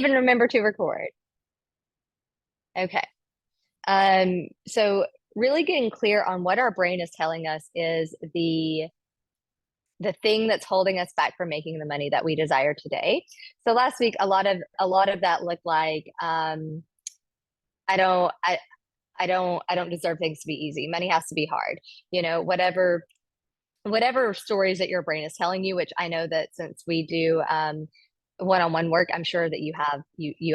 even remember to record. Okay. So really getting clear on what our brain is telling us is the thing that's holding us back from making the money that we desire today. So last week, a lot of that looked like I don't I I don't deserve things to be easy. Money has to be hard. Whatever stories that your brain is telling you, which I know that since we do one-on-one work, I'm sure that you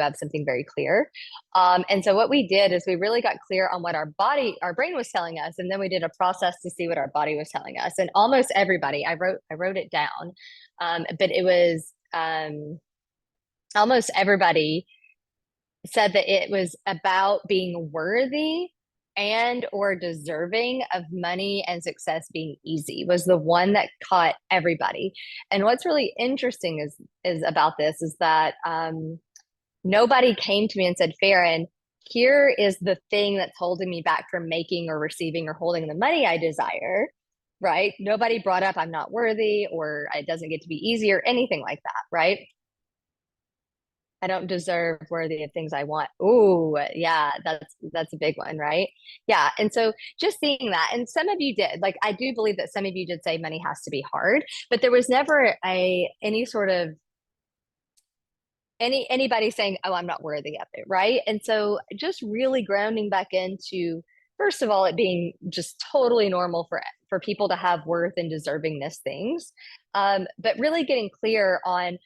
have something very clear. And so what we did is we really got clear on what our brain was telling us, and then we did a process to see what our body was telling us. And almost everybody, I wrote it down, but it was almost everybody said that it was about being worthy and or deserving of money and success being easy was the one that caught everybody. And what's really interesting is about this is that nobody came to me and said, Farron, here is the thing that's holding me back from making or receiving or holding the money I desire. Right? Nobody brought up I'm not worthy or it doesn't get to be easy or anything like that. Right? I don't deserve worthy of things I want. Ooh, yeah, that's a big one, right? Yeah. And so just seeing that, and some of you did, like I do believe that some of you did say money has to be hard, but there was never any sort of anybody saying, "Oh, I'm not worthy of it," right? And so just really grounding back into first of all it being just totally normal for people to have worth and deservingness things, but really getting clear on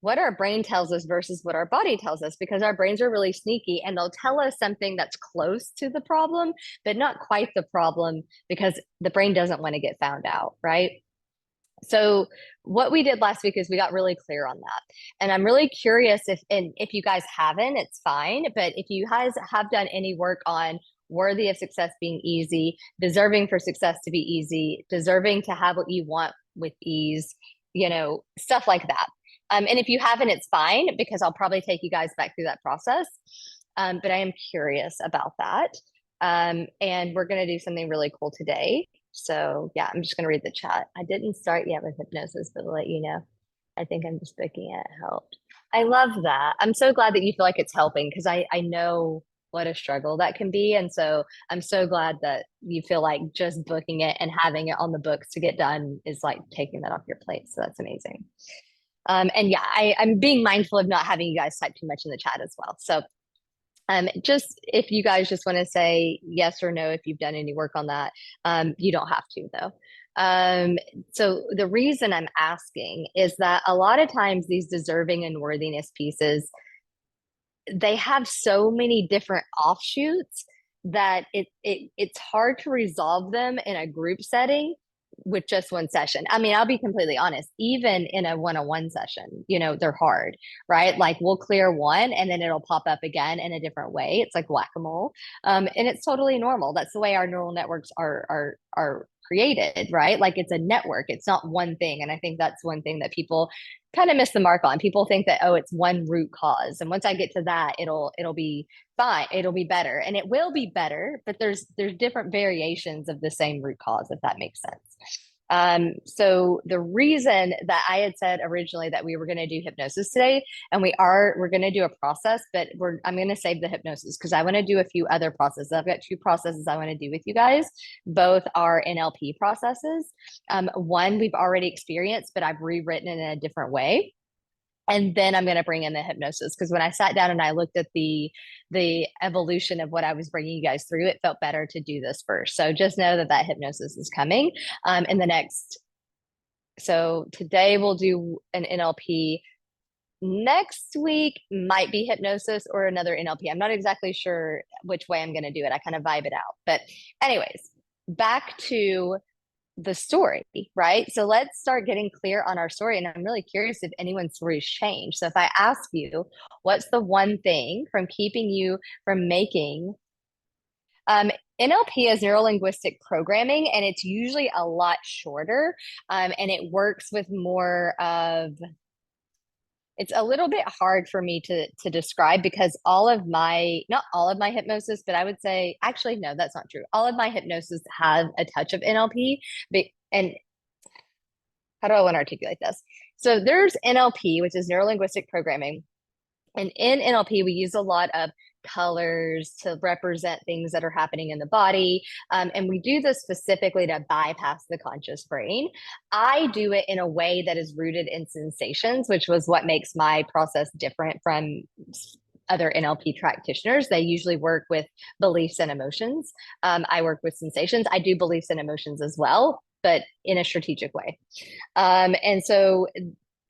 what our brain tells us versus what our body tells us, because our brains are really sneaky and they'll tell us something that's close to the problem but not quite the problem because the brain doesn't want to get found out, right? So what we did last week is we got really clear on that. And I'm really curious if you guys haven't, it's fine. But if you guys have done any work on worthy of success being easy, deserving for success to be easy, deserving to have what you want with ease, stuff like that. And if you haven't, it's fine because I'll probably take you guys back through that process. But I am curious about that. And we're going to do something really cool today. So yeah, I'm just going to read the chat. I didn't start yet with hypnosis, but to let you know, I think I'm just booking it helped. I love that. I'm so glad that you feel like it's helping because I know what a struggle that can be. And so I'm so glad that you feel like just booking it and having it on the books to get done is like taking that off your plate. So that's amazing. And yeah, I'm being mindful of not having you guys type too much in the chat as well. So just if you guys just want to say yes or no if you've done any work on that, you don't have to though. So the reason I'm asking is that a lot of times these deserving and worthiness pieces, they have so many different offshoots that it's hard to resolve them in a group setting with just one session. I mean, I'll be completely honest, even in a one-on-one session, they're hard, right? Like we'll clear one and then it'll pop up again in a different way. It's like whack-a-mole. And it's totally normal. That's the way our neural networks are created, right? Like it's a network. It's not one thing. And I think that's one thing that people kind of miss the mark on. People think that, oh, it's one root cause. And once I get to that, it'll be fine. It'll be better. And it will be better, but there's different variations of the same root cause, if that makes sense. So the reason that I had said originally that we were going to do hypnosis today, and we're going to do a process, but I'm going to save the hypnosis because I want to do a few other processes. I've got two processes I want to do with you guys. Both are NLP processes. One we've already experienced, but I've rewritten it in a different way. And then I'm going to bring in the hypnosis because when I sat down and I looked at the evolution of what I was bringing you guys through, it felt better to do this first. So just know that hypnosis is coming in the next. So today we'll do an NLP. Next week might be hypnosis or another NLP. I'm not exactly sure which way I'm going to do it. I kind of vibe it out. But anyways, back to the story, right? So let's start getting clear on our story. And I'm really curious if anyone's story's changed. So if I ask you, what's the one thing from keeping you from making NLP is neuro linguistic programming, and it's usually a lot shorter. And it works with more of it's a little bit hard for me to describe because not all of my hypnosis, but I would say actually no, that's not true. All of my hypnosis have a touch of NLP, and how do I want to articulate this? So there's NLP, which is neuro linguistic programming, And in NLP, we use a lot of colors to represent things that are happening in the body. And we do this specifically to bypass the conscious brain. I do it in a way that is rooted in sensations, which was what makes my process different from other NLP practitioners. They usually work with beliefs and emotions. I work with sensations. I do beliefs and emotions as well, but in a strategic way. And so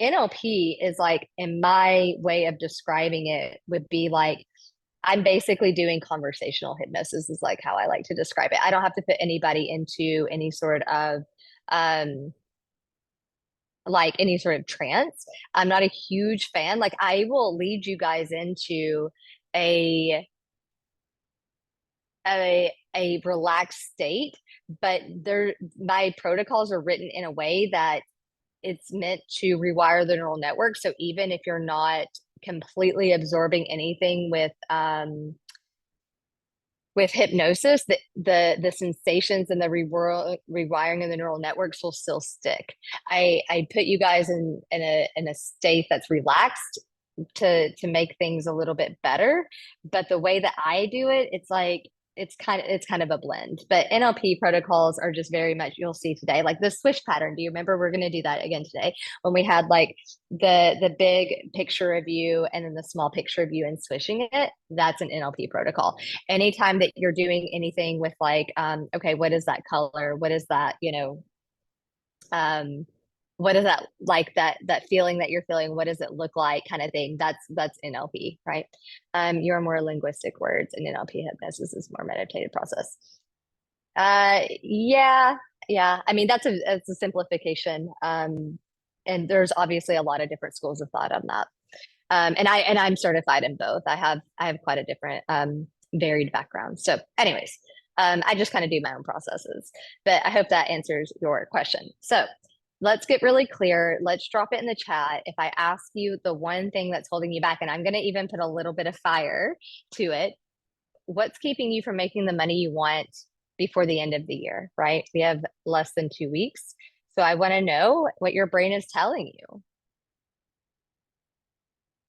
NLP is like, in my way of describing it, would be like, I'm basically doing conversational hypnosis, is like how I like to describe it. I don't have to put anybody into any sort of um like any sort of trance. I'm not a huge fan. Like I will lead you guys into a a relaxed state, but there my protocols are written in a way that it's meant to rewire the neural network. So even if you're not completely absorbing anything with hypnosis, the sensations and the rewiring of the neural networks will still stick. I put you guys in a state that's relaxed to make things a little bit better. But the way that I do it, it's like it's kind of a blend. But NLP protocols are just very much, you'll see today, like the swish pattern. Do you remember? We're going to do that again today when we had like the big picture of you and then the small picture of you and swishing it. That's an NLP protocol. Anytime that you're doing anything with like, okay, what is that color? What is that, um what is that, like that feeling that you're feeling, what does it look like, kind of thing. That's NLP, right? You're more linguistic words, and NLP hypnosis is more meditative process. Yeah, yeah, I mean that's a simplification. And there's obviously a lot of different schools of thought on that. And I'm certified in both. I have quite a different varied background. So anyways, I just kind of do my own processes, but I hope that answers your question. So let's get really clear. Let's drop it in the chat. If I ask you the one thing that's holding you back, and I'm going to even put a little bit of fire to it, what's keeping you from making the money you want before the end of the year, right? We have less than 2 weeks. So I want to know what your brain is telling you.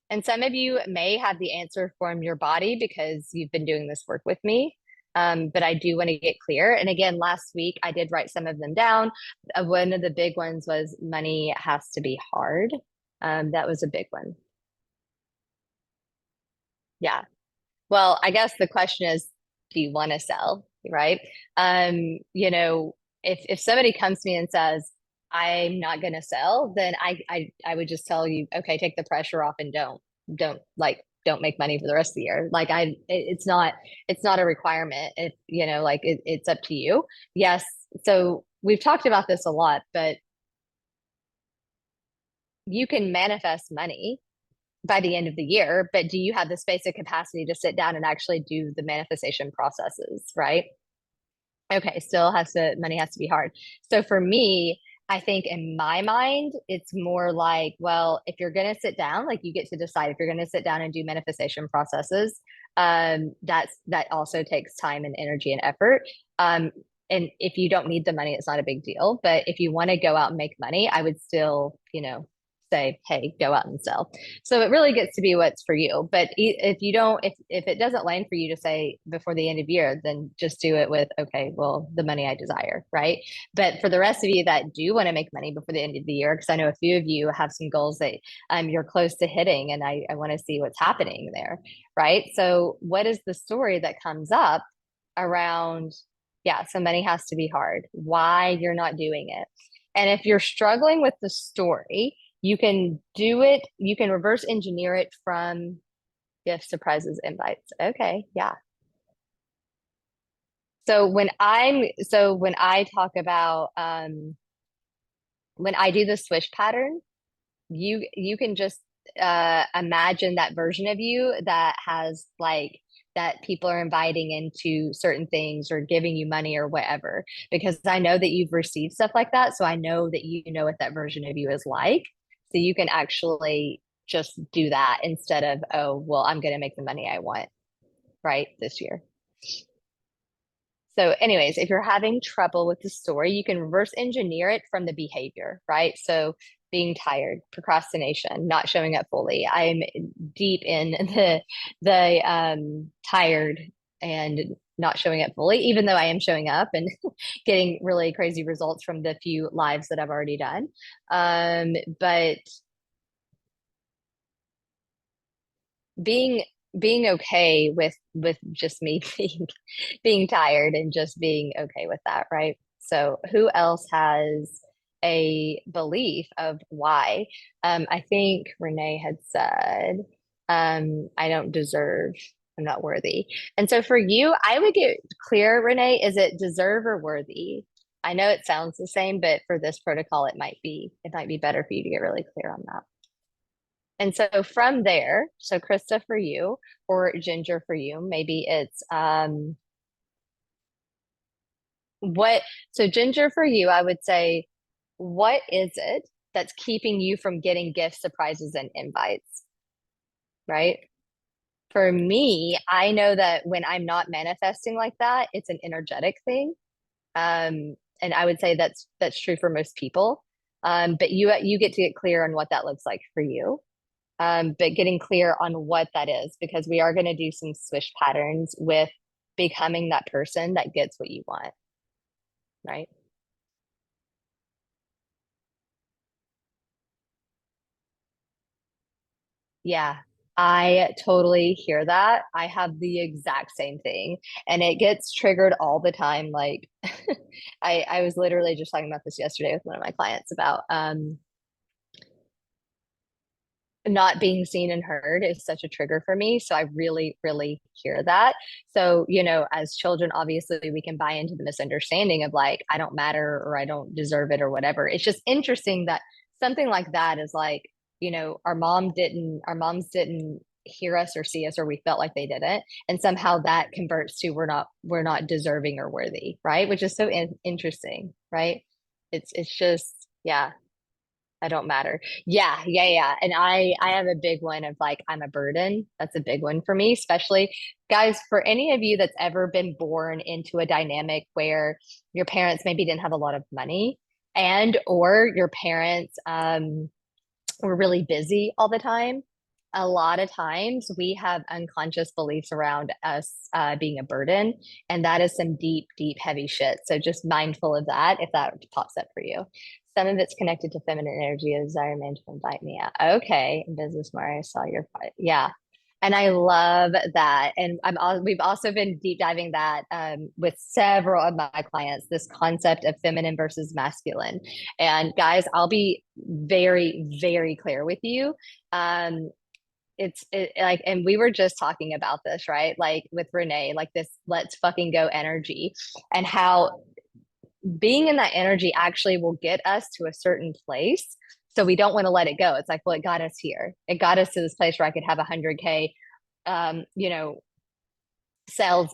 And some of you may have the answer from your body because you've been doing this work with me. But I do want to get clear. And again, last week I did write some of them down. One of the big ones was money has to be hard. That was a big one. Yeah. Well, I guess the question is, do you want to sell? Right. If somebody comes to me and says, I'm not going to sell, then I would just tell you, okay, take the pressure off and don't make money for the rest of the year. Like it's not a requirement. It's up to you. Yes. So we've talked about this a lot, but you can manifest money by the end of the year, but do you have the space and capacity to sit down and actually do the manifestation processes, right? Okay, money has to be hard. So for me, I think in my mind, it's more like, well, if you're going to sit down, like you get to decide if you're going to sit down and do manifestation processes. That also takes time and energy and effort. And if you don't need the money, it's not a big deal. But if you want to go out and make money, I would still, say, hey, go out and sell. So it really gets to be what's for you. But if you don't, if it doesn't land for you to say before the end of year, then just do it with, okay, well, the money I desire, right? But for the rest of you that do want to make money before the end of the year, because I know a few of you have some goals that you're close to hitting, and I want to see what's happening there, right? So what is the story that comes up around, yeah, so money has to be hard, why you're not doing it? And if you're struggling with the story, you can do it, you can reverse engineer it from gifts, surprises, invites. Okay, yeah. So when I talk about when I do the swish pattern, you can just imagine that version of you that has like that people are inviting into certain things or giving you money or whatever, because I know that you've received stuff like that, so I know that you know what that version of you is like, so you can actually just do that instead of, oh well, I'm going to make the money I want right this year. So anyways, if you're having trouble with the story, you can reverse engineer it from the behavior, right? So being tired, procrastination, not showing up fully. I'm deep in the tired and not showing up fully, even though I am showing up and getting really crazy results from the few lives that I've already done. But being being okay with just me being tired and just being okay with that, right? So who else has a belief of why? I think Renee had said, I don't deserve, I'm not worthy. And so for you, I would get clear, Renee, is it deserve or worthy? I know it sounds the same, but for this protocol, it might be better for you to get really clear on that. And so from there, so Krista for you or Ginger for you, maybe it's what, so Ginger for you, I would say, what is it that's keeping you from getting gifts, surprises, and invites, right? For me, I know that when I'm not manifesting like that, it's an energetic thing. And I would say that's true for most people. But you get to get clear on what that looks like for you. But getting clear on what that is, because we are going to do some swish patterns with becoming that person that gets what you want, right? Yeah, I totally hear that. I have the exact same thing, and it gets triggered all the time. Like, I was literally just talking about this yesterday with one of my clients about not being seen and heard is such a trigger for me. So I really, really hear that. So, as children, obviously we can buy into the misunderstanding of like, I don't matter or I don't deserve it or whatever. It's just interesting that something like that is like, our moms didn't hear us or see us, or we felt like they didn't. And somehow that converts to we're not deserving or worthy, right? Which is so interesting, right? It's just, yeah, I don't matter. Yeah, yeah, yeah. And I have a big one of like I'm a burden. That's a big one for me, especially guys, for any of you that's ever been born into a dynamic where your parents maybe didn't have a lot of money and or your parents were really busy all the time. A lot of times we have unconscious beliefs around us being a burden, and that is some deep, deep, heavy shit. So just mindful of that if that pops up for you. Some of it's connected to feminine energy, a desire man to invite me out. Okay, in business, Mara, I saw your fight. Yeah. And I love that. And we've also been deep diving that with several of my clients, this concept of feminine versus masculine. And guys, I'll be very, very clear with you. Um, like, and we were just talking about this, right? Like with Renee, like this let's fucking go energy and how being in that energy actually will get us to a certain place. So we don't want to let it go. It's like, well, it got us here. It got us to this place where I could have 100K, um, you know, sales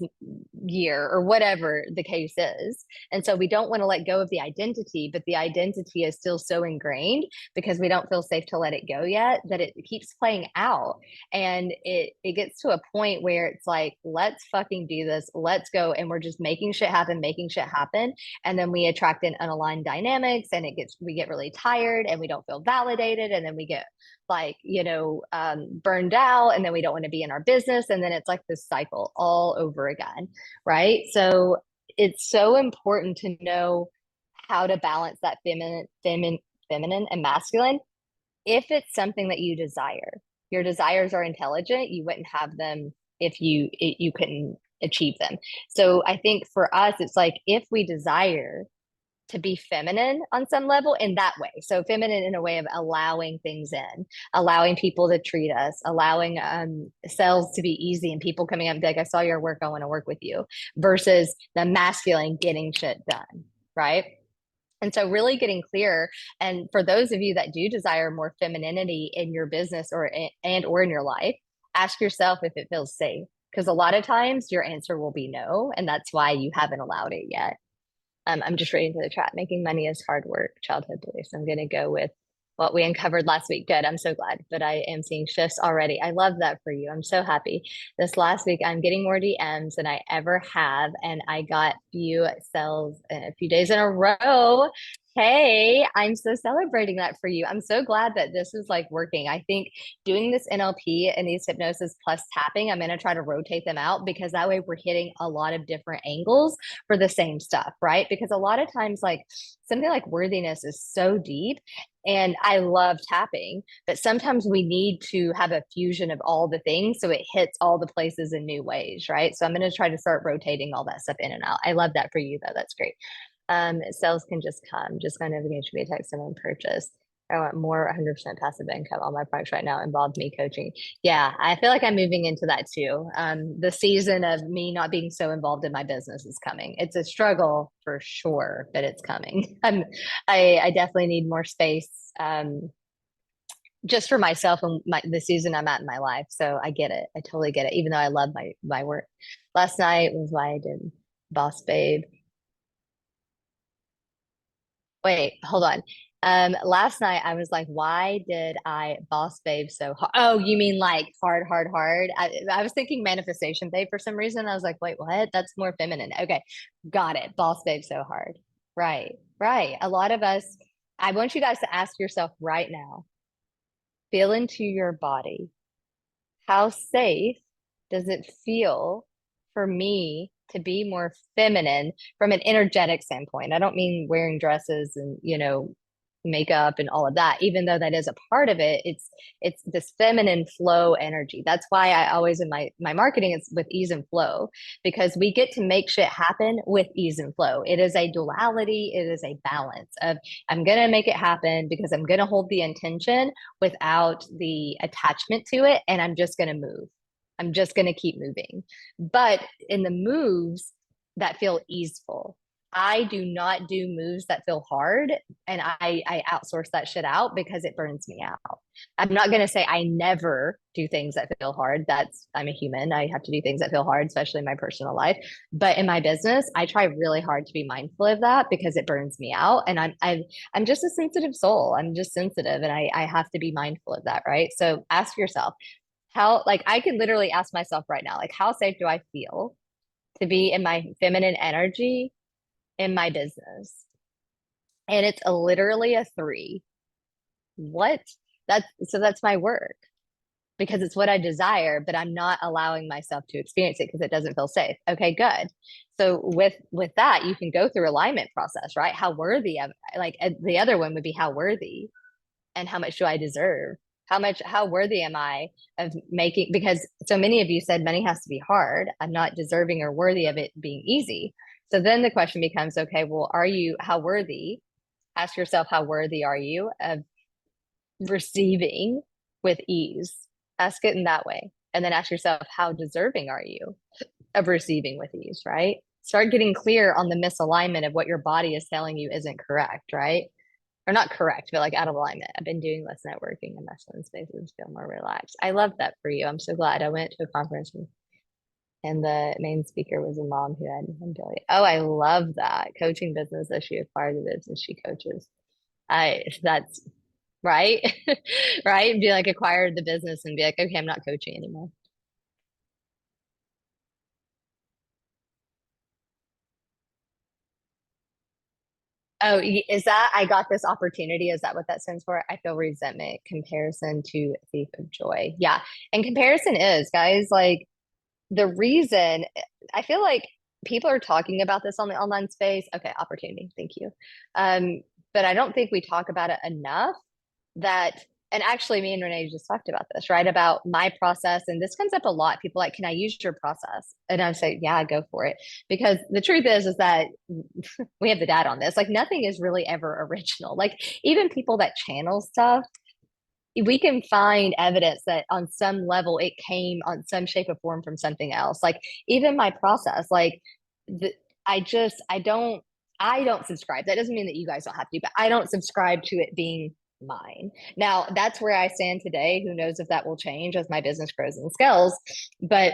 year or whatever the case is. And so we don't want to let go of the identity, but the identity is still so ingrained because we don't feel safe to let it go yet that it keeps playing out. And it gets to a point where it's like, let's fucking do this. Let's go. And we're just making shit happen, making shit happen. And then we attract in unaligned dynamics and we get really tired and we don't feel validated. And then we get like burned out and then we don't want to be in our business and then it's like this cycle all over again, right? So it's so important to know how to balance that feminine and masculine if it's something that you desire. Your desires are intelligent, you wouldn't have them if you couldn't achieve them. So I think for us it's like if we desire to be feminine on some level in that way. So feminine in a way of allowing things in, allowing people to treat us, allowing sales to be easy and people coming up and be like, I saw your work, I want to work with you, versus the masculine getting shit done, right? And so really getting clear. And for those of you that do desire more femininity in your business or in your life, ask yourself if it feels safe. Because a lot of times your answer will be no. And that's why you haven't allowed it yet. I'm just reading to the chat. Making money is hard work, childhood beliefs. I'm going to go with what we uncovered last week. Good. I'm so glad. But I am seeing shifts already. I love that for you. I'm so happy. This last week, I'm getting more DMs than I ever have. And I got few sales a few days in a row. Hey, I'm so celebrating that for you. I'm so glad that this is like working. I think doing this NLP and these hypnosis plus tapping, I'm going to try to rotate them out because that way we're hitting a lot of different angles for the same stuff, right? Because a lot of times, like something like worthiness is so deep. And I love tapping, but sometimes we need to have a fusion of all the things so it hits all the places in new ways, right? So I'm going to try to start rotating all that stuff in and out. I love that for you, though. That's great. Sales can just come. Just my notification should be a text and purchase. I want more 100% passive income. All my products right now involve me coaching. Yeah, I feel like I'm moving into that too. The season of me not being so involved in my business is coming. It's a struggle for sure, but it's coming. I definitely need more space, just for myself and the season I'm at in my life. So I get it. I totally get it. Even though I love my work. Last night was why I did Boss Babe. Wait, hold on. Last night I was like, why did I boss babe so hard? Oh, you mean like hard, hard, hard? I was thinking manifestation babe for some reason. I was like, wait, what? That's more feminine. Okay, got it. Boss babe so hard. Right, right. A lot of us, I want you guys to ask yourself right now, feel into your body. How safe does it feel for me to be more feminine from an energetic standpoint? I don't mean wearing dresses and, makeup and all of that, even though that is a part of it. It's this feminine flow energy. That's why I always in my marketing is with ease and flow, because we get to make shit happen with ease and flow. It is a duality, it is a balance of I'm gonna make it happen because I'm gonna hold the intention without the attachment to it, and I'm just going to move. I'm just going to keep moving. But in the moves that feel easeful, I do not do moves that feel hard, and I outsource that shit out because it burns me out. I'm not going to say I never do things that feel hard. That's I'm a human. I have to do things that feel hard, especially in my personal life. But in my business, I try really hard to be mindful of that because it burns me out, and I'm just a sensitive soul. I'm just sensitive, and I have to be mindful of that, right? So ask yourself how, like, I could literally ask myself right now, like, how safe do I feel to be in my feminine energy in my business? And it's literally a three. What? That's my work because it's what I desire, but I'm not allowing myself to experience it because it doesn't feel safe. Okay, good. So with that, you can go through alignment process, right? How worthy of like the other one would be how worthy and how much do I deserve? How worthy am I of making? Because so many of you said money has to be hard. I'm not deserving or worthy of it being easy. So then the question becomes, okay, well, how worthy? Ask yourself, how worthy are you of receiving with ease? Ask it in that way. And then ask yourself, how deserving are you of receiving with ease, right? Start getting clear on the misalignment of what your body is telling you isn't correct, right? Or not correct, but like out of alignment. I've been doing less networking and masculine spaces, feel more relaxed. I love that for you. I'm so glad. I went to a conference and the main speaker was a mom who had mobility. Oh, I love that. Coaching business as she acquired the business she coaches. That's right. Right. Be like acquired the business and be like, okay, I'm not coaching anymore. Oh, is that I got this opportunity? Is that what that stands for? I feel resentment, comparison to thief of joy. Yeah. And comparison is, guys, like the reason I feel like people are talking about this on the online space. Okay, opportunity. Thank you. But I don't think we talk about it enough that, and actually me and Renee just talked about this, right? About my process. And this comes up a lot. People like, can I use your process? And I say, yeah, go for it. Because the truth is that we have the data on this. Like nothing is really ever original. Like even people that channel stuff, we can find evidence that on some level it came on some shape or form from something else. Like even my process, like the, I don't subscribe. That doesn't mean that you guys don't have to, but I don't subscribe to it being mine. Now that's where I stand today. Who knows if that will change as my business grows and scales, but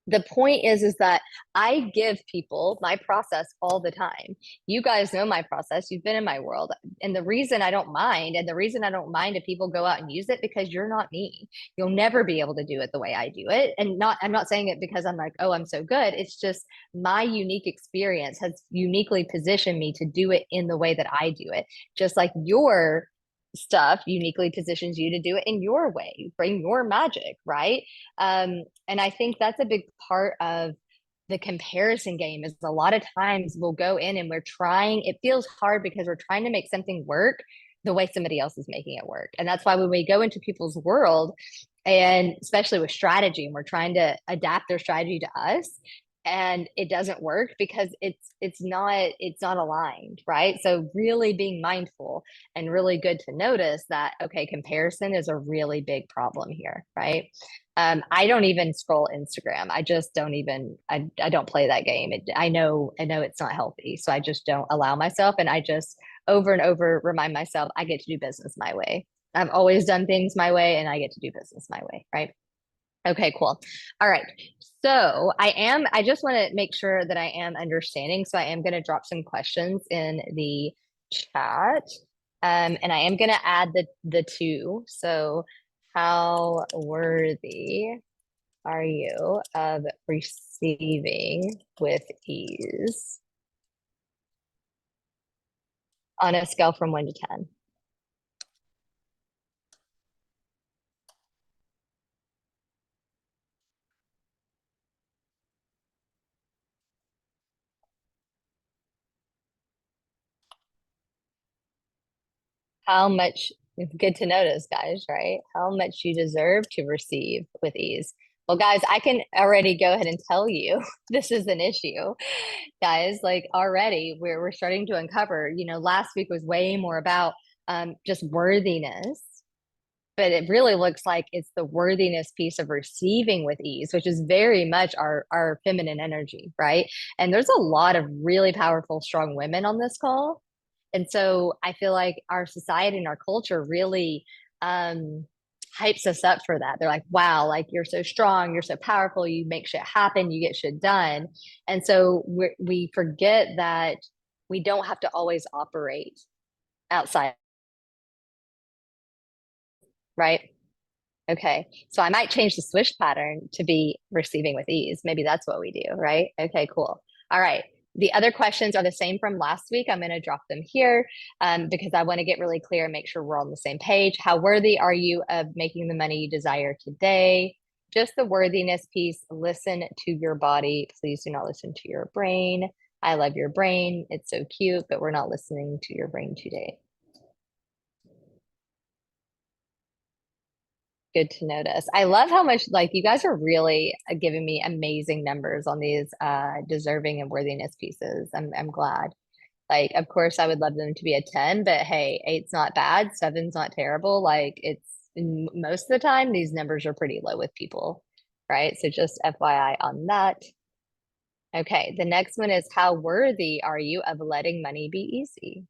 The point is that I give people my process all the time. You guys know my process. You've been in my world. And the reason I don't mind, and the reason I don't mind if people go out and use it, because you're not me. You'll never be able to do it the way I do it. And not, I'm not saying it because I'm like, oh, I'm so good. It's just my unique experience has uniquely positioned me to do it in the way that I do it. Just like your stuff uniquely positions you to do it in your way, bring your magic, right? And I think that's a big part of the comparison game is a lot of times we'll go in and we're trying, it feels hard because we're trying to make something work the way somebody else is making it work. And that's why when we go into people's world, and especially with strategy, and we're trying to adapt their strategy to us, and it doesn't work because it's not aligned, right? So really being mindful and really good to notice that, okay, comparison is a really big problem here, right? I don't even scroll Instagram. I just don't even, I don't play that game. I know it's not healthy. So I just don't allow myself. And I just over and over remind myself I get to do business my way. I've always done things my way and I get to do business my way. Right. Okay, cool. All right. So I just want to make sure that I am understanding. So I am going to drop some questions in the chat. And I am going to add the two. So how worthy are you of receiving with ease on a scale from 1 to 10? How much, it's good to notice, guys, right? How much you deserve to receive with ease. Well, guys, I can already go ahead and tell you this is an issue, guys. Like already, we're starting to uncover. Last week was way more about just worthiness, but it really looks like it's the worthiness piece of receiving with ease, which is very much our feminine energy, right? And there's a lot of really powerful, strong women on this call, and so I feel like our society and our culture really um, hypes us up for that. They're like, wow, like you're so strong, you're so powerful, you make shit happen, you get shit done. And so we forget that we don't have to always operate outside, right? Okay. So I might change the swish pattern to be receiving with ease. Maybe that's what we do, right? Okay, cool. All right. The other questions are the same from last week. I'm going to drop them here because I want to get really clear and make sure we're on the same page. How worthy are you of making the money you desire today? Just the worthiness piece. Listen to your body. Please do not listen to your brain. I love your brain. It's so cute, but we're not listening to your brain today. Good to notice. I love how much like you guys are really giving me amazing numbers on these deserving and worthiness pieces. I'm glad. Like, of course, I would love them to be a 10, but hey, eight's not bad, seven's not terrible. Like, it's most of the time, these numbers are pretty low with people, right? So just FYI on that. Okay, the next one is how worthy are you of letting money be easy?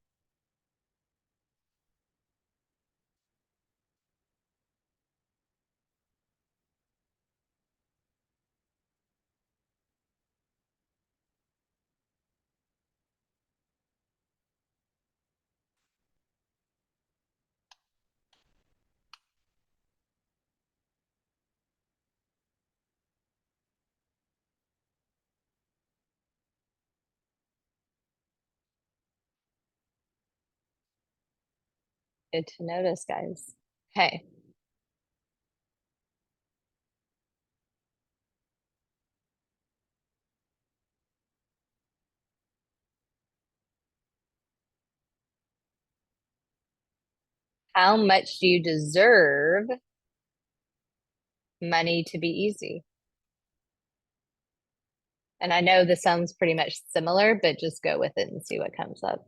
Good to notice, guys. Okay, how much do you deserve money to be easy? And I know this sounds pretty much similar, but just go with it and see what comes up.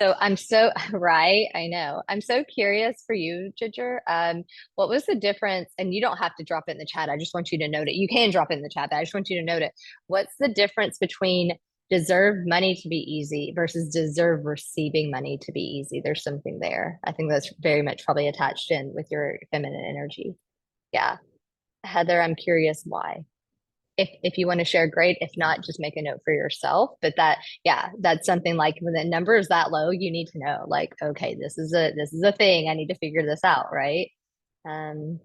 So I'm so right. I know. I'm so curious for you, Ginger. What was the difference? And you don't have to drop it in the chat. I just want you to note it. You can drop it in the chat, but I just want you to note it. What's the difference between deserve money to be easy versus deserve receiving money to be easy? There's something there. I think that's very much probably attached in with your feminine energy. Yeah. Heather, I'm curious why. If you want to share, great. If not, just make a note for yourself. But that, yeah, that's something like when the number is that low, you need to know, like, okay, this is a thing. I need to figure this out, right? Um,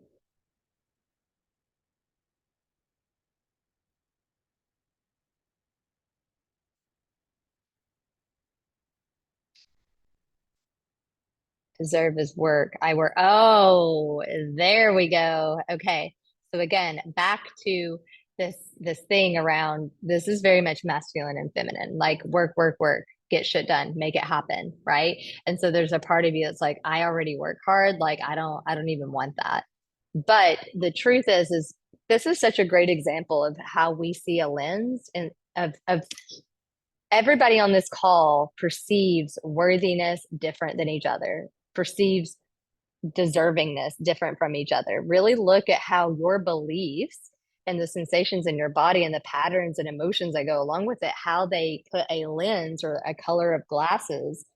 Deserve is work. I work. Oh, there we go. Okay. So again, back to this thing around this is very much masculine and feminine, like work, work, work, get shit done, make it happen, right? And so there's a part of you that's like, I already work hard, like I don't even want that. But the truth is this is such a great example of how we see a lens and of everybody on this call perceives worthiness different than each other, perceives deservingness different from each other. Really look at how your beliefs and the sensations in your body and the patterns and emotions that go along with it, how they put a lens or a color of glasses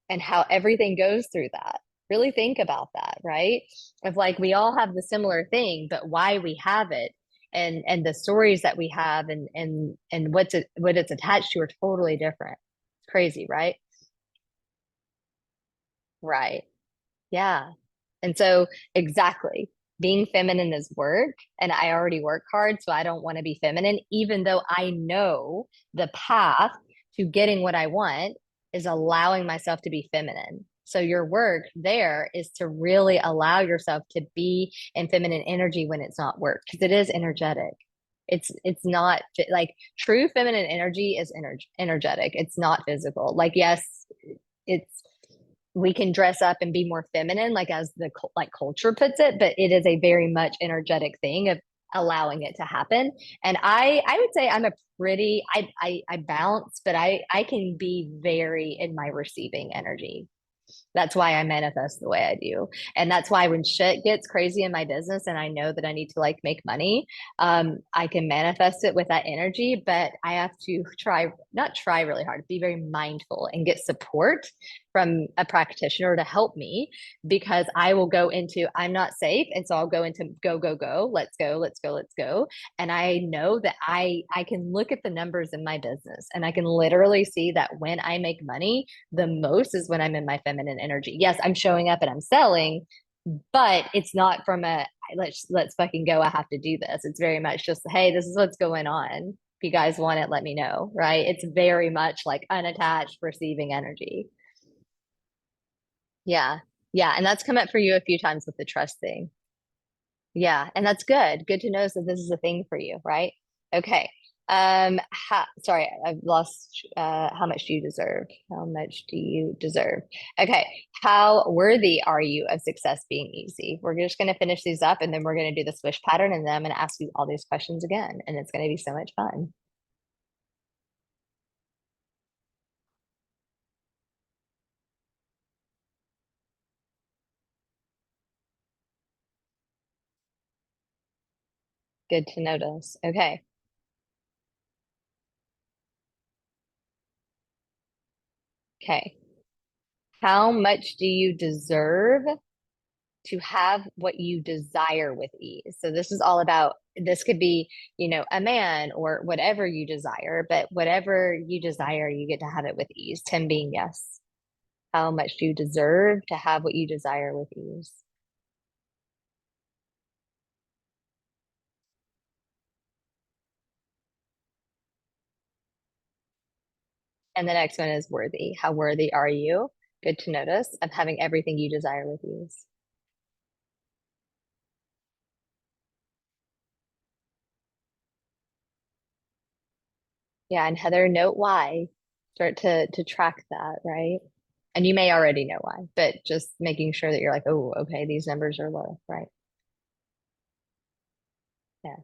and how everything goes through that. Really think about that, right? Of like we all have the similar thing, but why we have it and the stories that we have and what it's attached to are totally different. It's crazy, right? Right. Yeah. And so, exactly, being feminine is work, and I already work hard, so I don't want to be feminine, even though I know the path to getting what I want is allowing myself to be feminine. So, your work there is to really allow yourself to be in feminine energy when it's not work, because it is energetic. It's not like true feminine energy is energetic. It's not physical. Like yes, it's we can dress up and be more feminine, like as the like culture puts it, but it is a very much energetic thing of allowing it to happen. And I would say I'm a pretty I balance, but I can be very in my receiving energy. That's why I manifest the way I do. And that's why when shit gets crazy in my business and I know that I need to like make money, I can manifest it with that energy, but I have to not try really hard, be very mindful and get support from a practitioner to help me because I will go into, I'm not safe. And so I'll go into go, go, go, let's go, let's go, let's go. And I know that I can look at the numbers in my business and I can literally see that when I make money, the most is when I'm in my feminine energy. Yes, I'm showing up and I'm selling, but it's not from a let's fucking go. I have to do this. It's very much just, hey, this is what's going on. If you guys want it, let me know. Right. It's very much like unattached receiving energy. Yeah. Yeah. And that's come up for you a few times with the trust thing. Yeah, and that's good. Good to know that this is a thing for you, right? Okay. Sorry, I've lost how much do you deserve? How much do you deserve? Okay. How worthy are you of success being easy? We're just going to finish these up and then we're going to do the swish pattern and then I'm going to ask you all these questions again and it's going to be so much fun. Good to notice. Okay. Okay. How much do you deserve to have what you desire with ease. So this is all about this could be, a man or whatever you desire, but whatever you desire, you get to have it with ease. 10 being yes. How much do you deserve to have what you desire with ease? And the next one is worthy. How worthy are you? Good to notice of having everything you desire with ease. Yeah, and Heather, note why. Start to track that, right? And you may already know why, but just making sure that you're like, oh, okay, these numbers are low, right? Yeah.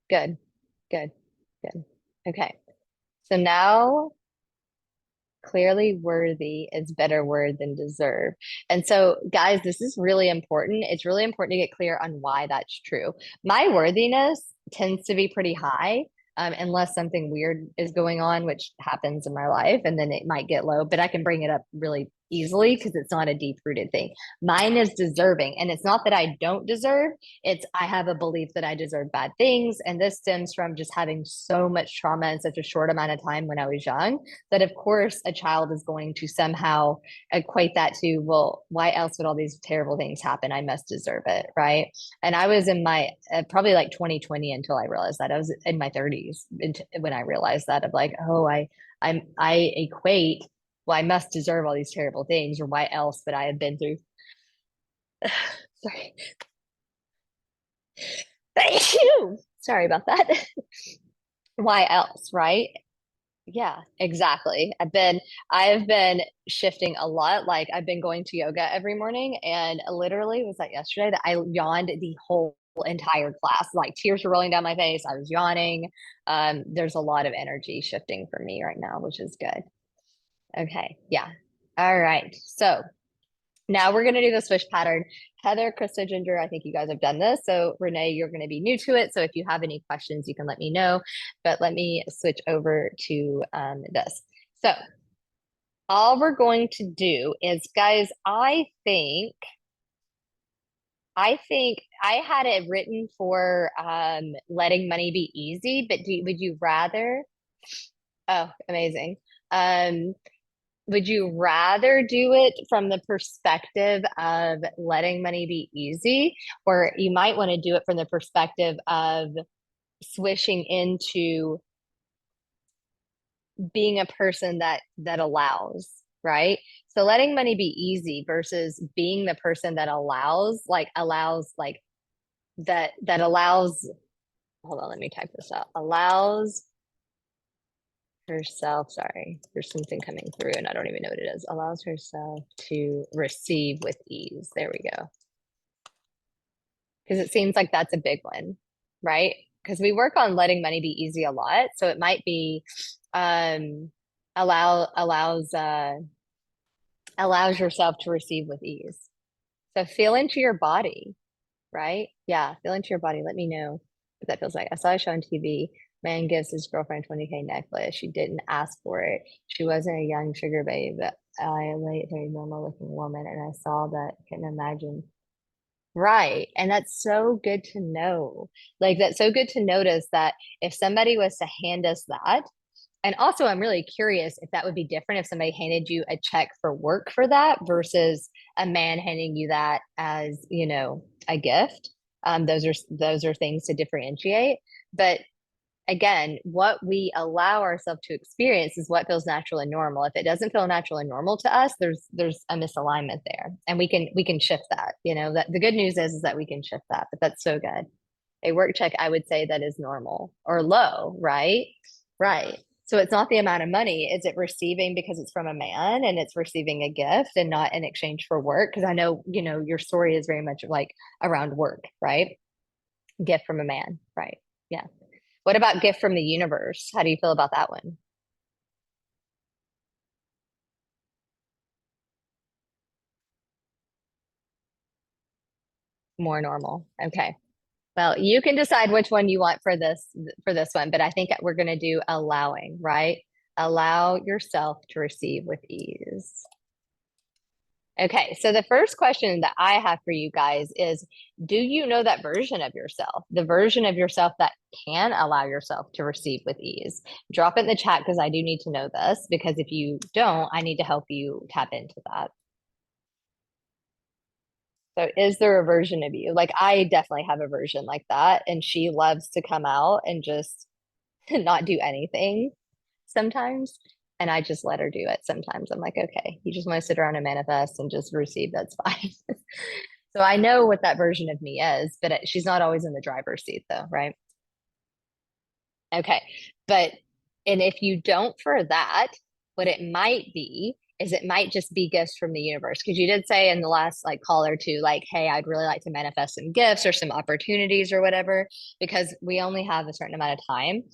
Good. Good. Good. Okay. So now Clearly worthy is better word than deserve. And so, guys, this is really important. It's really important to get clear on why that's true. My worthiness tends to be pretty high, unless something weird is going on, which happens in my life, and then it might get low, but I can bring it up really easily because it's not a deep rooted thing. Mine is deserving. And it's not that I don't deserve, it's I have a belief that I deserve bad things. And this stems from just having so much trauma in such a short amount of time when I was young that, of course, a child is going to somehow equate that to, well, why else would all these terrible things happen? I must deserve it. Right. And I was in my probably like 2020 until I realized that. I was in my 30s when I realized that, of like, oh, I equate, well, I must deserve all these terrible things, or why else would I have been through? Sorry. Thank you. Sorry about that. Why else, right? Yeah, exactly. I have been shifting a lot. Like I've been going to yoga every morning, and literally was that yesterday that I yawned the whole entire class. Like tears were rolling down my face. I was yawning. There's a lot of energy shifting for me right now, which is good. Okay. Yeah. All right. So now we're going to do the swish pattern. Heather, Krista, Ginger, I think you guys have done this. So Renee, you're going to be new to it. So if you have any questions, you can let me know. But let me switch over to this. So all we're going to do is, guys, I think I had it written for letting money be easy, but would you rather? Oh, amazing. Um, would you rather do it from the perspective of letting money be easy, or you might want to do it from the perspective of swishing into being a person that allows, right? So letting money be easy versus being the person that allows like that allows, hold on, let me type this out. Allows herself, sorry, there's something coming through and I don't even know what it is. Allows herself to receive with ease. There we go. Because it seems like that's a big one, right? Because we work on letting money be easy a lot. So it might be um allows yourself to receive with ease. So feel into your body, right? Yeah, feel into your body. Let me know what that feels like. I saw a show on TV. Man gives his girlfriend 20K necklace. She didn't ask for it. She wasn't a young sugar babe, but I late very normal looking woman, and I saw that. Couldn't imagine. Right. And that's so good to know. Like that's so good to notice that if somebody was to hand us that, and also I'm really curious if that would be different if somebody handed you a check for work for that versus a man handing you that as, a gift. Those are things to differentiate. But again, what we allow ourselves to experience is what feels natural and normal. If it doesn't feel natural and normal to us, there's a misalignment there, and we can shift that. That the good news is that we can shift that. But that's so good. A work check, I would say, that is normal or low, right? Right. So it's not the amount of money. Is it receiving because it's from a man and it's receiving a gift and not in exchange for work? Because I know, your story is very much like around work, right? Gift from a man, right? Yeah. What about gift from the universe? How do you feel about that one? More normal. Okay. Well, you can decide which one you want for this one, but I think we're going to do allowing, right? Allow yourself to receive with ease. Okay, so the first question that I have for you guys is, do you know that version of yourself? The version of yourself that can allow yourself to receive with ease? Drop it in the chat because I do need to know this, because if you don't, I need to help you tap into that. So is there a version of you? Like I definitely have a version like that, and she loves to come out and just not do anything sometimes. And I just let her do it sometimes. I'm like, okay, you just want to sit around and manifest and just receive, that's fine. So I know what that version of me is, but she's not always in the driver's seat though, right? Okay. But, and if you don't for that, what it might be is it might just be gifts from the universe. Because you did say in the last like call or two, like, hey, I'd really like to manifest some gifts or some opportunities or whatever, because we only have a certain amount of time.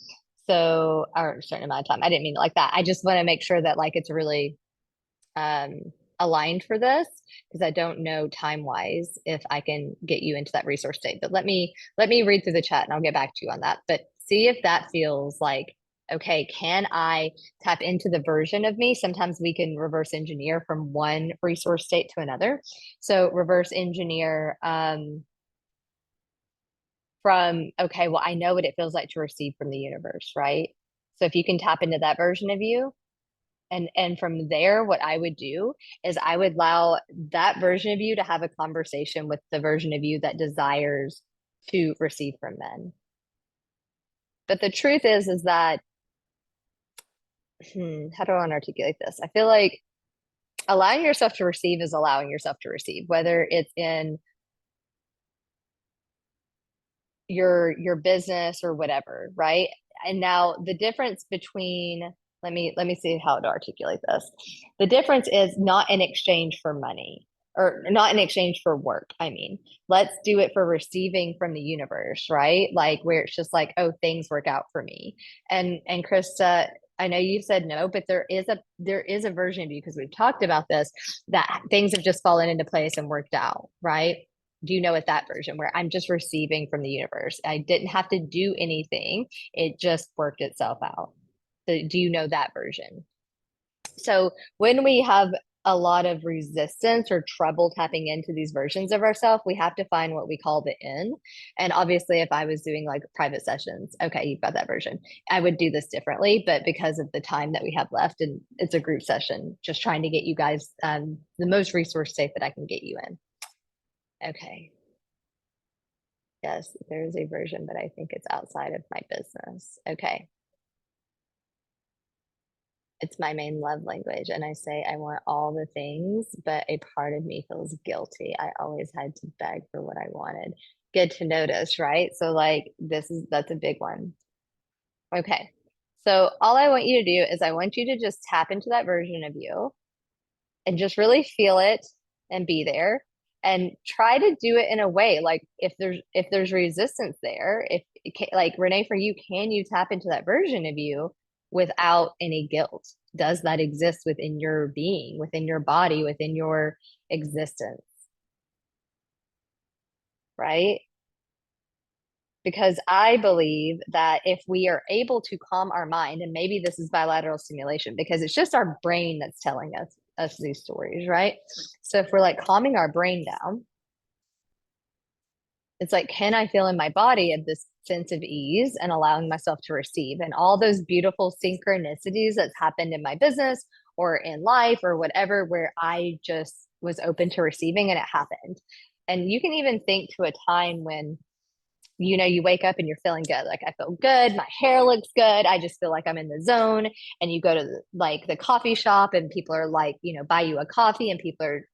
So, or a certain amount of time. I didn't mean it like that. I just want to make sure that like it's really um aligned for this because I don't know time wise if I can get you into that resource state. But let me read through the chat and I'll get back to you on that. But see if that feels like okay, can I tap into the version of me? Sometimes we can reverse engineer from one resource state to another. So reverse engineer from okay, well, I know what it feels like to receive from the universe, right? So if you can tap into that version of you, and from there, what I would do is I would allow that version of you to have a conversation with the version of you that desires to receive from men. But the truth is that, how do I want to articulate this? I feel like allowing yourself to receive is allowing yourself to receive, whether it's in your business or whatever, right? And now the difference between let me see how to articulate this. The difference is not in exchange for money or not in exchange for work. I mean, let's do it for receiving from the universe, right? Like where it's just like, oh, things work out for me. And Krista, I know you said no, but there is a version of you because we've talked about this that things have just fallen into place and worked out, right? Do you know what that version where I'm just receiving from the universe? I didn't have to do anything. It just worked itself out. So do you know that version? So when we have a lot of resistance or trouble tapping into these versions of ourselves, we have to find what we call the in. And obviously, if I was doing like private sessions, okay, you've got that version. I would do this differently, but because of the time that we have left and it's a group session, just trying to get you guys the most resource safe that I can get you in. Okay. Yes, there is a version, but I think it's outside of my business. Okay. It's my main love language. And I say I want all the things, but a part of me feels guilty. I always had to beg for what I wanted. Good to notice, right? So, like, that's a big one. Okay. So, all I want you to do is I want you to just tap into that version of you and just really feel it and be there and try to do it in a way like if there's resistance there if like Renee, for you, can you tap into that version of you without any guilt? Does that exist within your being, within your body, within your existence, right? Because I believe that if we are able to calm our mind, and maybe this is bilateral stimulation because it's just our brain that's telling us these stories, right? So if we're like calming our brain down, it's like, can I feel in my body of this sense of ease and allowing myself to receive and all those beautiful synchronicities that's happened in my business or in life or whatever, where I just was open to receiving and it happened. And you can even think to a time when you wake up and you're feeling good. Like, I feel good. My hair looks good. I just feel like I'm in the zone. And you go to like the coffee shop and people are like, buy you a coffee and people are,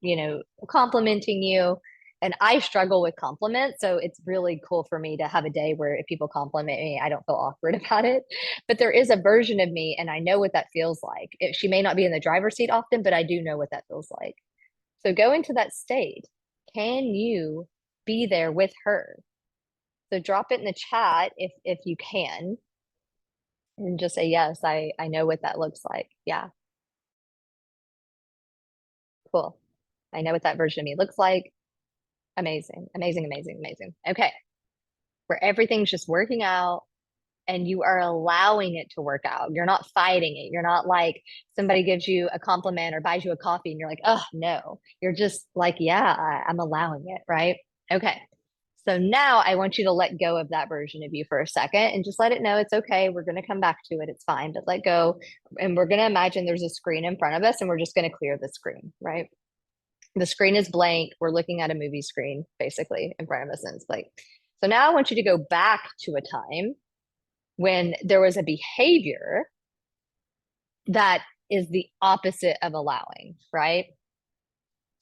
complimenting you. And I struggle with compliments. So it's really cool for me to have a day where if people compliment me, I don't feel awkward about it. But there is a version of me and I know what that feels like. She may not be in the driver's seat often, but I do know what that feels like. So go into that state. Can you be there with her? So drop it in the chat if you can, and just say yes. I know what that looks like. Yeah, cool. I know what that version of me looks like. Amazing, amazing, amazing, amazing. Okay, where everything's just working out and you are allowing it to work out. You're not fighting it. You're not like somebody gives you a compliment or buys you a coffee and you're like, oh no. You're just like, yeah, I'm allowing it, right? Okay. So now I want you to let go of that version of you for a second and just let it know it's okay. We're going to come back to it. It's fine, but let go. And we're going to imagine there's a screen in front of us and we're just going to clear the screen, right? The screen is blank. We're looking at a movie screen basically in front of us and it's blank. So now I want you to go back to a time when there was a behavior that is the opposite of allowing, right?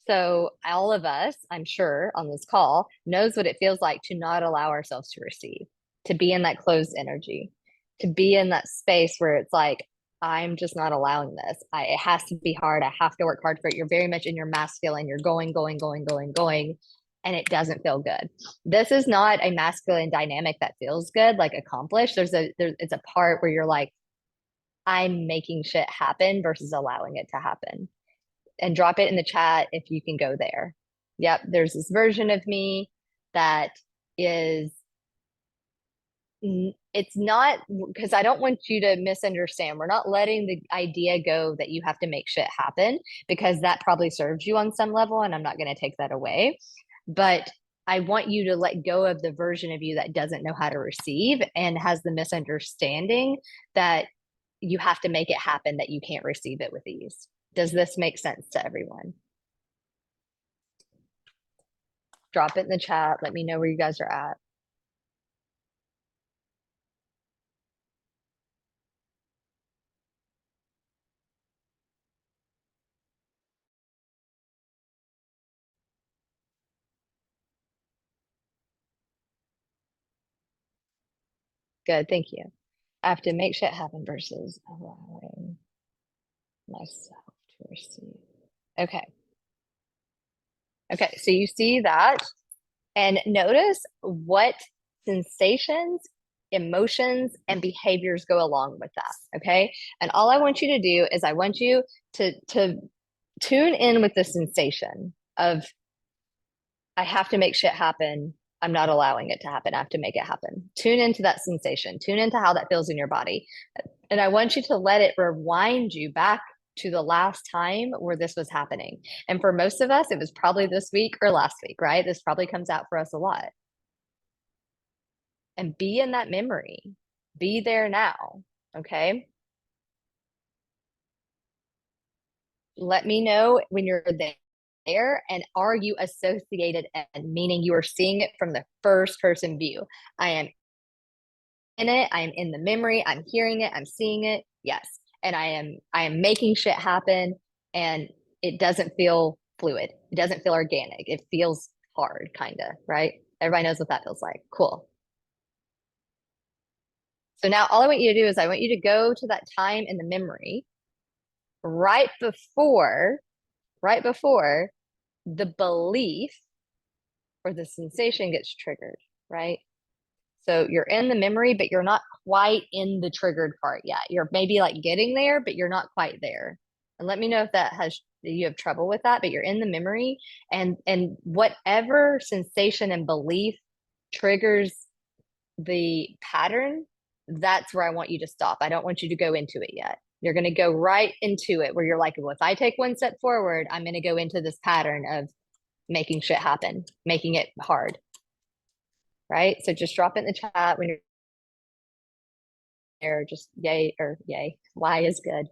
So all of us, I'm sure, on this call knows what it feels like to not allow ourselves to receive, to be in that closed energy, to be in that space where it's like, I'm just not allowing this. It has to be hard. I have to work hard for it. You're very much in your masculine. You're going, going, going, going, going. and it doesn't feel good. This is not a masculine dynamic that feels good, like accomplished. It's a part where you're like, I'm making shit happen versus allowing it to happen. And drop it in the chat if you can go there. Yep, there's this version of me that is, it's not, because I don't want you to misunderstand. We're not letting the idea go that you have to make shit happen, because that probably serves you on some level, and I'm not going to take that away. But I want you to let go of the version of you that doesn't know how to receive and has the misunderstanding that you have to make it happen, that you can't receive it with ease. Does this make sense to everyone? Drop it in the chat. Let me know where you guys are at. Good, thank you. I have to make shit happen versus allowing myself to receive. Okay. Okay, so you see that, and notice what sensations, emotions, and behaviors go along with that. Okay. And all I want you to do is I want you to tune in with the sensation of, I have to make shit happen. I'm not allowing it to happen. I have to make it happen. Tune into that sensation. Tune into how that feels in your body. And I want you to let it rewind you back to the last time where this was happening. And for most of us, it was probably this week or last week, right? This probably comes out for us a lot. And be in that memory. Be there now. Okay. Let me know when you're there, and are you associated, and meaning you are seeing it from the first person view. I am in it, I am in the memory, I'm hearing it, I'm seeing it. Yes. And I am making shit happen, and it doesn't feel fluid. It doesn't feel organic. It feels hard, kind of, right? Everybody knows what that feels like. Cool. So now all I want you to do is I want you to go to that time in the memory right before the belief or the sensation gets triggered, right? So you're in the memory, but you're not quite in the triggered part yet. You're maybe like getting there, but you're not quite there. And let me know if that has, you have trouble with that, but you're in the memory, and whatever sensation and belief triggers the pattern, that's where I want you to stop. I don't want you to go into it yet. You're going to go right into it where you're like, well, if I take one step forward, I'm going to go into this pattern of making shit happen, making it hard. Right? So just drop it in the chat when you're there, just yay or yay. Y is good.